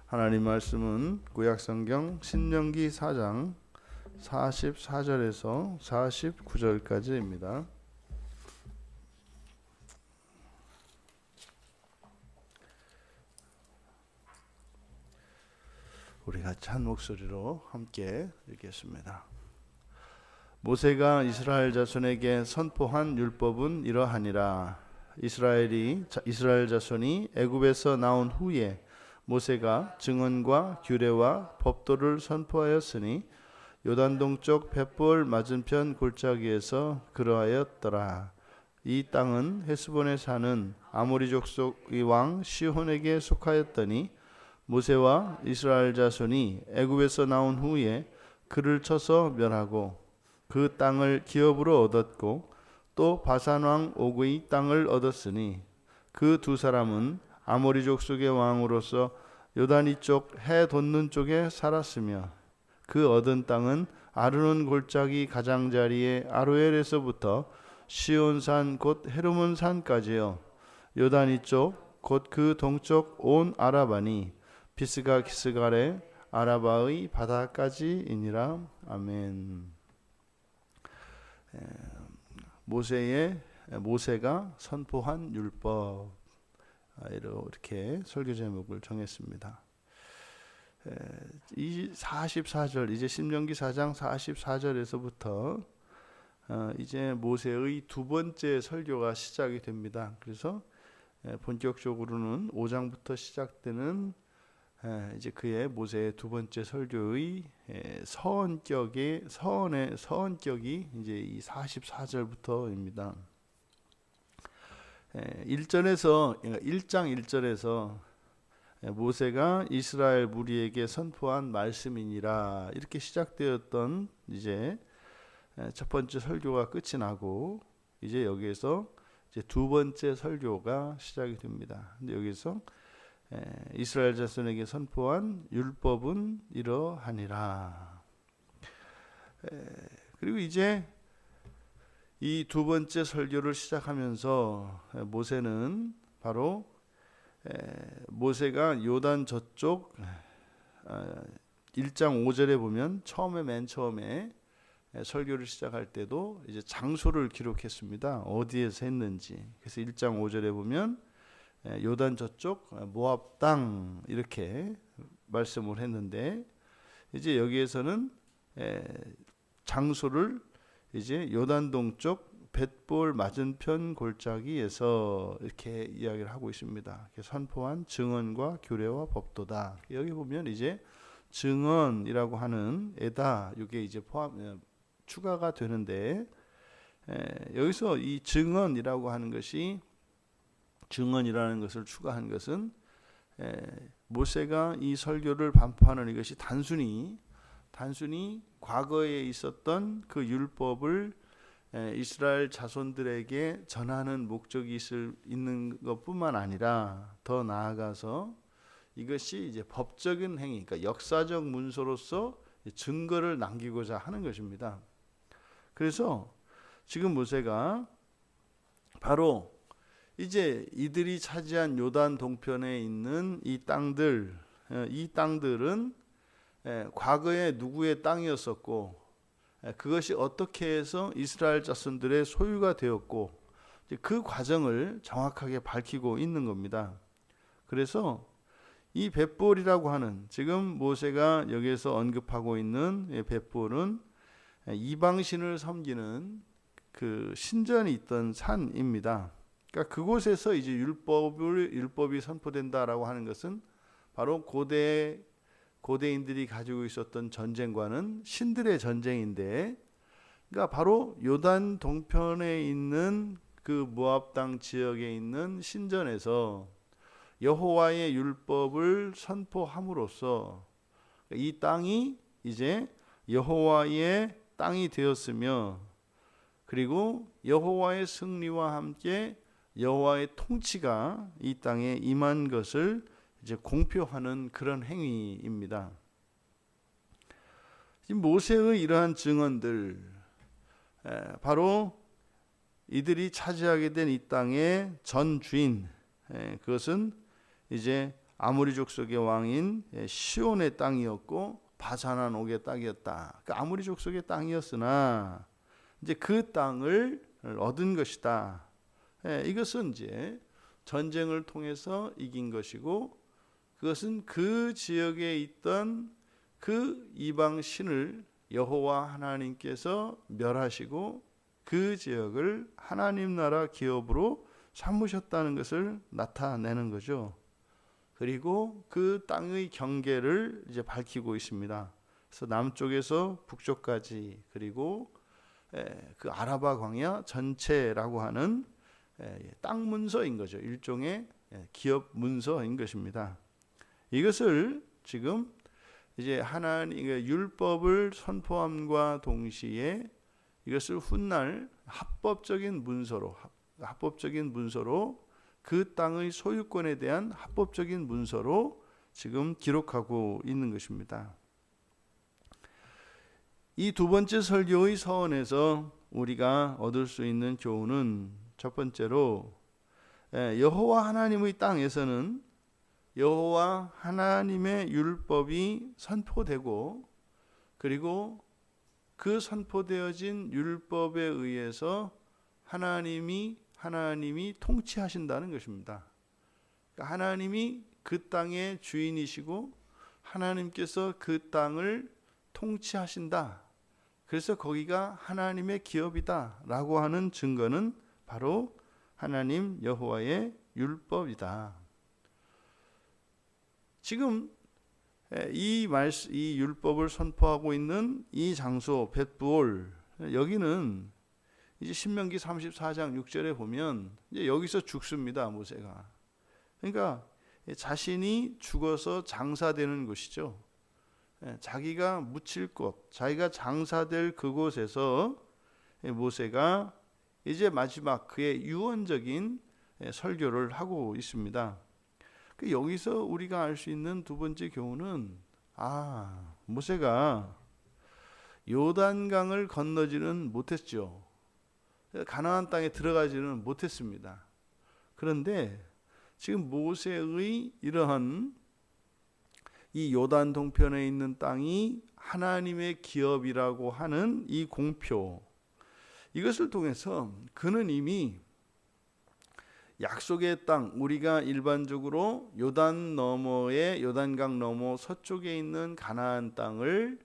하나님 말씀은 구약성경 신명기 4장 44절에서 49절까지입니다. 우리 같이 한 목소리로 함께 읽겠습니다. 모세가 이스라엘 자손에게 선포한 율법은 이러하니라. 이스라엘 자손이 애굽에서 나온 후에 모세가 증언과 규례와 법도를 선포하였으니 요단 동쪽 벳볼 맞은편 골짜기에서 그러하였더라. 이 땅은 헤스본에 사는 아모리 족속의 왕 시혼에게 속하였더니 모세와 이스라엘 자손이 애굽에서 나온 후에 그를 쳐서 멸하고 그 땅을 기업으로 얻었고 또 바산 왕 옥의 땅을 얻었으니 그 두 사람은 아모리 족속의 왕으로서 요단 이쪽 해 돋는 쪽에 살았으며 그 얻은 땅은 아르논 골짜기 가장자리의 아로엘에서부터 시온산 곧 헤르몬 산까지요 요단 이쪽 곧 그 동쪽 온 아라바니 비스가 기스갈의 아라바의 바다까지이니라. 아멘. 모세가 선포한 율법, 이렇게 설교 제목을 정했습니다. 이 44절, 이제 신명기 4장 44절에서부터 이제 모세의 두 번째 설교가 시작이 됩니다. 그래서 본격적으로는 5장부터 시작되는 이제 그의 모세의 두 번째 설교의 서원격이 이제 이 44절부터입니다. 1장 1절에서 모세가 이스라엘 무리에게 선포한 말씀이니라 이렇게 시작되었던 이제 첫 번째 설교가 끝이 나고 이제 여기에서 이제 두 번째 설교가 시작이 됩니다. 근데 여기서 이스라엘 자손에게 선포한 율법은 이러하니라. 그리고 이제 이 두 번째 설교를 시작하면서 모세는 바로 모세가 요단 저쪽 1장 5절에 보면 맨 처음에 설교를 시작할 때도 이제 장소를 기록했습니다. 어디에서 했는지. 그래서 1장 5절에 보면 요단 저쪽 모압 땅 이렇게 말씀을 했는데 이제 여기에서는 장소를 이제 요단 동쪽 벳볼 맞은편 골짜기에서 이렇게 이야기를 하고 있습니다. 선포한 증언과 규례와 법도다. 여기 보면 이제 증언이라고 하는 에다 이게 이제 추가가 되는데 여기서 이 증언이라는 것을 추가한 것은 모세가 이 설교를 반포하는 이것이 단순히 과거에 있었던 그 율법을 이스라엘 자손들에게 전하는 목적이 있는 것뿐만 아니라 더 나아가서 이것이 이제 법적인 행위, 그러니까 역사적 문서로서 증거를 남기고자 하는 것입니다. 그래서 지금 모세가 바로 이제 이들이 차지한 요단 동편에 있는 이 땅들은 과거에 누구의 땅이었었고 그것이 어떻게 해서 이스라엘 자손들의 소유가 되었고 그 과정을 정확하게 밝히고 있는 겁니다. 그래서 이 벳볼이라고 하는 지금 모세가 여기에서 언급하고 있는 벳볼은 이방신을 섬기는 그 신전이 있던 산입니다. 그러니까 그곳에서 이제 율법이 선포된다라고 하는 것은 바로 고대인들이 가지고 있었던 전쟁과는 신들의 전쟁인데, 그러니까 바로 요단 동편에 있는 그 모압 땅 지역에 있는 신전에서 여호와의 율법을 선포함으로써 이 땅이 이제 여호와의 땅이 되었으며, 그리고 여호와의 승리와 함께 여호와의 통치가 이 땅에 임한 것을 이제 공표하는 그런 행위입니다. 모세의 이러한 증언들, 바로 이들이 차지하게 된 이 땅의 전 주인, 그것은 이제 아모리 족속의 왕인 시온의 땅이었고 바산한 옥의 땅이었다. 그 아모리 족속의 땅이었으나 이제 그 땅을 얻은 것이다. 이것은 이제 전쟁을 통해서 이긴 것이고, 그것은 그 지역에 있던 그 이방 신을 여호와 하나님께서 멸하시고 그 지역을 하나님 나라 기업으로 삼으셨다는 것을 나타내는 거죠. 그리고 그 땅의 경계를 이제 밝히고 있습니다. 그래서 남쪽에서 북쪽까지, 그리고 그 아라바 광야 전체라고 하는 땅 문서인 거죠. 일종의 기업 문서인 것입니다. 이것을 지금 이제 하나님의 율법을 선포함과 동시에 이것을 훗날 합법적인 문서로 그 땅의 소유권에 대한 합법적인 문서로 지금 기록하고 있는 것입니다. 이 두 번째 설교의 서원에서 우리가 얻을 수 있는 교훈은, 첫 번째로 여호와 하나님의 땅에서는 여호와 하나님의 율법이 선포되고, 그리고 그 선포되어진 율법에 의해서 하나님이 통치하신다는 것입니다. 그러니까 하나님이 그 땅의 주인이시고 하나님께서 그 땅을 통치하신다. 그래서 거기가 하나님의 기업이다 라고 하는 증거는 바로 하나님 여호와의 율법이다. 지금 이 율법을 선포하고 있는 이 장소 벳부올, 여기는 이제 신명기 34장 6절에 보면 이제 여기서 죽습니다, 모세가. 그러니까 자신이 죽어서 장사되는 곳이죠. 자기가 묻힐 곳, 자기가 장사될 그곳에서 모세가 이제 마지막 그의 유언적인 설교를 하고 있습니다. 여기서 우리가 알 수 있는 두 번째 교훈은, 모세가 요단강을 건너지는 못했죠. 가나안 땅에 들어가지는 못했습니다. 그런데 지금 모세의 이러한 이 요단 동편에 있는 땅이 하나님의 기업이라고 하는 이 공표, 이것을 통해서 그는 이미 약속의 땅, 우리가 일반적으로 요단 너머에, 요단강 너머 서쪽에 있는 가나안 땅을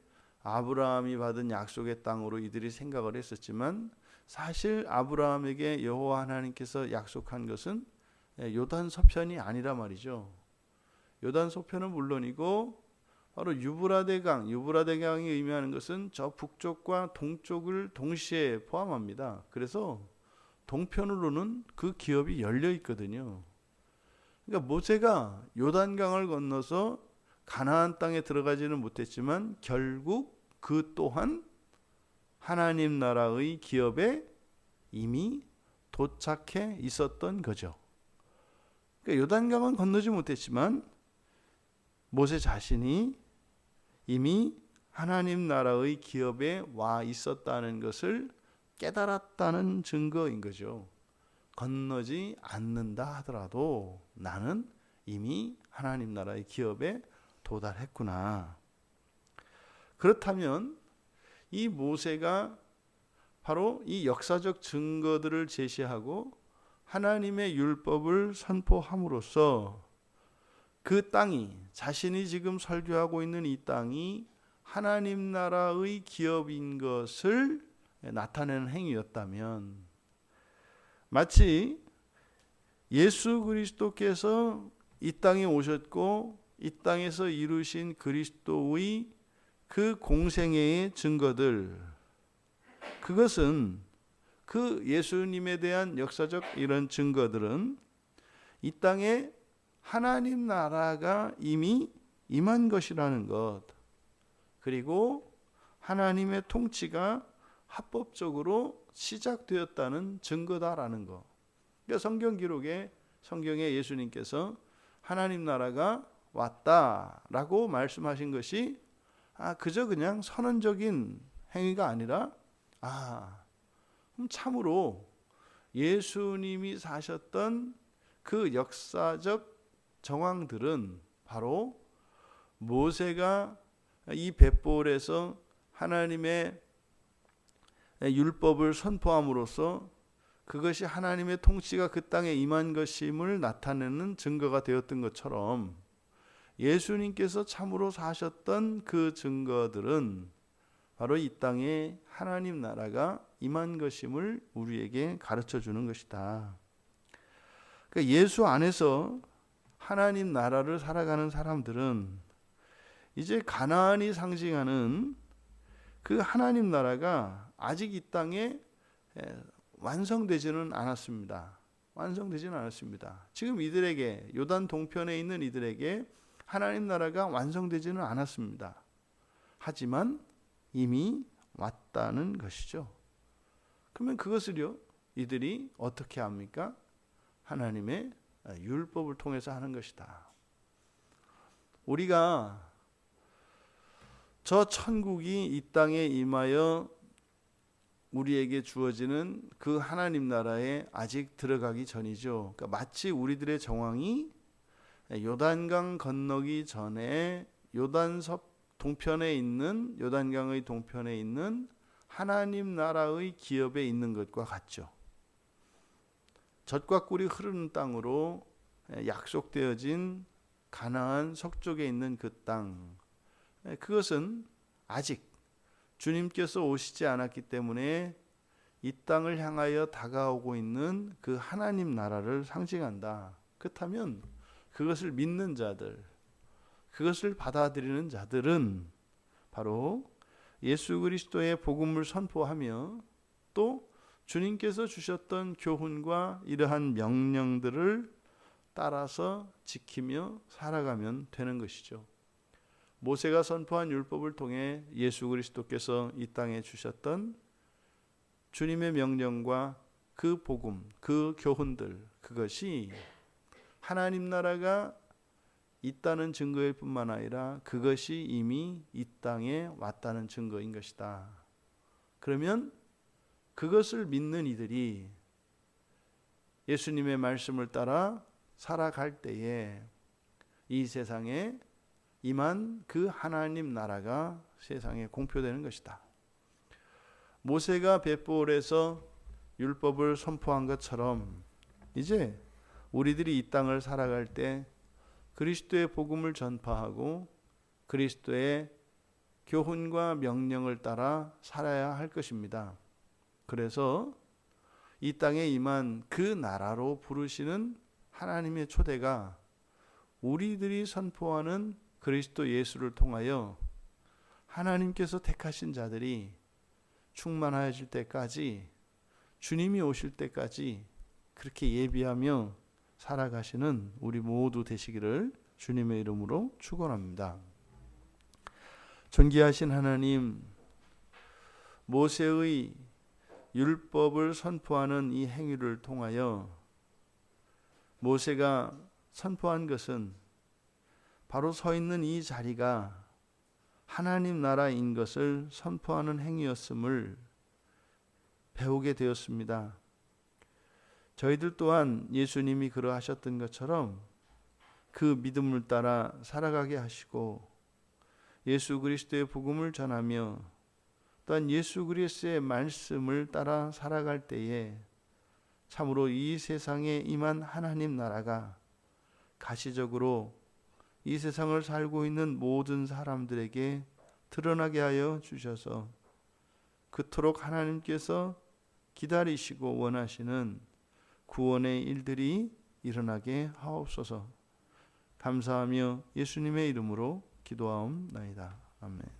아브라함이 받은 약속의 땅으로 이들이 생각을 했었지만, 사실 아브라함에게 여호와 하나님께서 약속한 것은 요단 서편이 아니라 말이죠. 요단 서편은 물론이고 바로 유브라데강이 의미하는 것은 저 북쪽과 동쪽을 동시에 포함합니다. 그래서 동편으로는 그 기업이 열려 있거든요. 그러니까 모세가 요단강을 건너서 가나안 땅에 들어가지는 못했지만 결국 그 또한 하나님 나라의 기업에 이미 도착해 있었던 거죠. 그러니까 요단강은 건너지 못했지만 모세 자신이 이미 하나님 나라의 기업에 와 있었다는 것을 깨달았다는 증거인 거죠. 건너지 않는다 하더라도 나는 이미 하나님 나라의 기업에 도달했구나. 그렇다면 이 모세가 바로 이 역사적 증거들을 제시하고 하나님의 율법을 선포함으로써 그 땅이, 자신이 지금 설교하고 있는 이 땅이 하나님 나라의 기업인 것을 나타내는 행위였다면, 마치 예수 그리스도께서 이 땅에 오셨고 이 땅에서 이루신 그리스도의 그 공생애의 증거들, 그것은 그 예수님에 대한 역사적 이런 증거들은 이 땅에 하나님 나라가 이미 임한 것이라는 것, 그리고 하나님의 통치가 합법적으로 시작되었다는 증거다라는 것. 그러니까 성경 기록에, 성경에 예수님께서 하나님 나라가 왔다라고 말씀하신 것이 그저 그냥 선언적인 행위가 아니라 참으로 예수님이 사셨던 그 역사적 정황들은 바로 모세가 이 벳볼에서 하나님의 율법을 선포함으로써 그것이 하나님의 통치가 그 땅에 임한 것임을 나타내는 증거가 되었던 것처럼 예수님께서 참으로 사셨던 그 증거들은 바로 이 땅에 하나님 나라가 임한 것임을 우리에게 가르쳐 주는 것이다. 그러니까 예수 안에서 하나님 나라를 살아가는 사람들은 이제 가나안이 상징하는 그 하나님 나라가 아직 이 땅에 완성되지는 않았습니다. 완성되지는 않았습니다. 지금 이들에게, 요단 동편에 있는 이들에게 하나님 나라가 완성되지는 않았습니다. 하지만 이미 왔다는 것이죠. 그러면 그것을요, 이들이 어떻게 합니까? 하나님의 율법을 통해서 하는 것이다. 우리가 저 천국이 이 땅에 임하여 우리에게 주어지는 그 하나님 나라에 아직 들어가기 전이죠. 그러니까 마치 우리들의 정황이 요단강 건너기 전에 요단강의 동편에 있는 하나님 나라의 기업에 있는 것과 같죠. 젖과 꿀이 흐르는 땅으로 약속되어진 가나안 서쪽에 있는 그 땅, 그것은 아직 주님께서 오시지 않았기 때문에 이 땅을 향하여 다가오고 있는 그 하나님 나라를 상징한다. 그렇다면 그것을 믿는 자들, 그것을 받아들이는 자들은 바로 예수 그리스도의 복음을 선포하며 또 주님께서 주셨던 교훈과 이러한 명령들을 따라서 지키며 살아가면 되는 것이죠. 모세가 선포한 율법을 통해 예수 그리스도께서 이 땅에 주셨던 주님의 명령과 그 복음, 그 교훈들, 그것이 하나님 나라가 있다는 증거일 뿐만 아니라 그것이 이미 이 땅에 왔다는 증거인 것이다. 그러면 그것을 믿는 이들이 예수님의 말씀을 따라 살아갈 때에 이 세상에 임한 그 하나님 나라가 세상에 공표되는 것이다. 모세가 벳볼에서 율법을 선포한 것처럼 이제 우리들이 이 땅을 살아갈 때 그리스도의 복음을 전파하고 그리스도의 교훈과 명령을 따라 살아야 할 것입니다. 그래서 이 땅에 임한 그 나라로 부르시는 하나님의 초대가 우리들이 선포하는 그리스도 예수를 통하여 하나님께서 택하신 자들이 충만하여질 때까지, 주님이 오실 때까지 그렇게 예비하며 살아가시는 우리 모두 되시기를 주님의 이름으로 축원합니다. 존귀하신 하나님, 모세의 율법을 선포하는 이 행위를 통하여 모세가 선포한 것은 바로 서 있는 이 자리가 하나님 나라인 것을 선포하는 행위였음을 배우게 되었습니다. 저희들 또한 예수님이 그러하셨던 것처럼 그 믿음을 따라 살아가게 하시고 예수 그리스도의 복음을 전하며 또한 예수 그리스도의 말씀을 따라 살아갈 때에 참으로 이 세상에 임한 하나님 나라가 가시적으로 이 세상을 살고 있는 모든 사람들에게 드러나게 하여 주셔서 그토록 하나님께서 기다리시고 원하시는 구원의 일들이 일어나게 하옵소서. 감사하며 예수님의 이름으로 기도하옵나이다. 아멘.